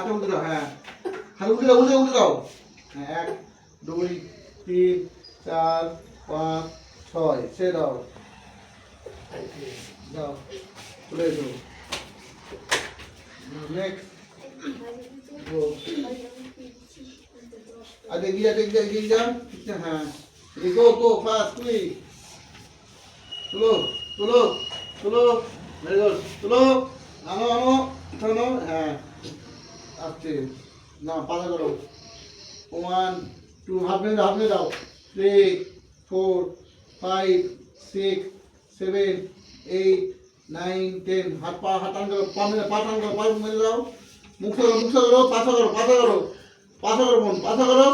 হাতে উল্টে দাও, হ্যাঁ হাতে উল্টে দাও, উল্টে দাও, হ্যাঁ 1 2 3 4 5 6 সে দাও, দাও চলে এসো, নেক্সট গো, আগে গিয়ে হ্যাঁ গো ফাস্ট কুইক, তুলো তুলো তুলো, ভেরি গুড, তুলো, আনো আনো আনো, হ্যাঁ আস্তে, না পাতা করো, 1 2 হাফ মিনিট দাও, 3 4 5 6 7 8 9 10, হাত টান করো, পা টান করো, পা মেরে দাও, মুখ করো, পাছা করো বোন, পাছা করো,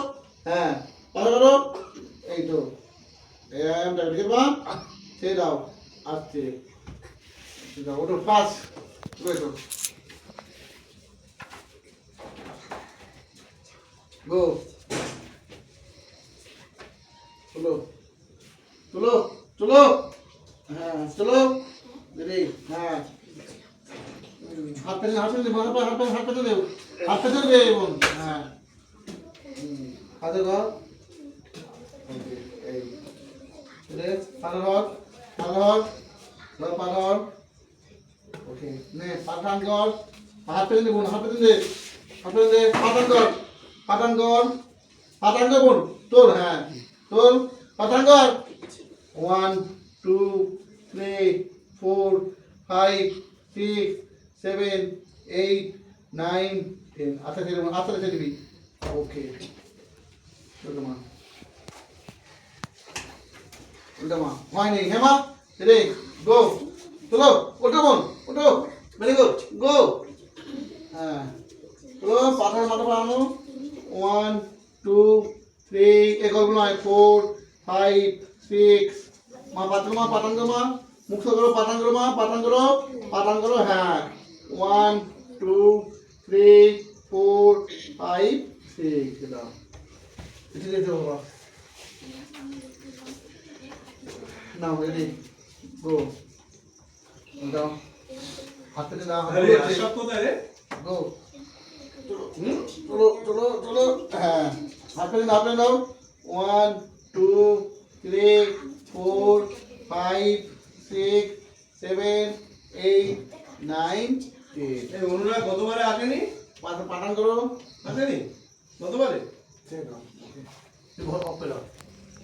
হ্যাঁ পাছা করো, এই তো এমটা দেখবা, সে দাও আস্তে, দাও ওটা ফাস্ট, ওয়েটো গো, চলো চলো চলো, হ্যাঁ চলো, রেডি, হ্যাঁ হাত পেতে দে বোন, হ্যাঁ হাতে ধর, এই রে পাথর, ওকে নে পাঠান কর, হাত পেতে দে বোন, পাঠান কর বোন, তোর, হ্যাঁ তোর পাঠান কর, 1 2 3 4 5 6 7 8 9 10, আচ্ছা ছেড়ে বোন, আচ্ছা ছেড়ে দিবি, ওকে উল্টা মা হয় নেই, হ্যাঁ মা রে, গো চলো, ওঠো বোন ওঠো, ভেরি গুড, গো, হ্যাঁ চলো পাথর মাথা আনো, 1 2 3 এগুলো নয়, 4 5 6, মা পাঠান করো মা, মুখ করো, পাঠান করো, হ্যাঁ 1 2 3 4 5 6, দাও এটা দিতে বাবা, নাও রেডি গো, দাও হাত পেতে দাও, আরে সব কোথায় রে, গো চলো, হ্যাঁ হাত পেতে দাও, 1 2 3 4 5 6 7 8 9 10, এই অনুরা গতবারে আসেনি, পাঠান করো, আসেনি গতবারে, ঠিক আছে, অফ করে দাও।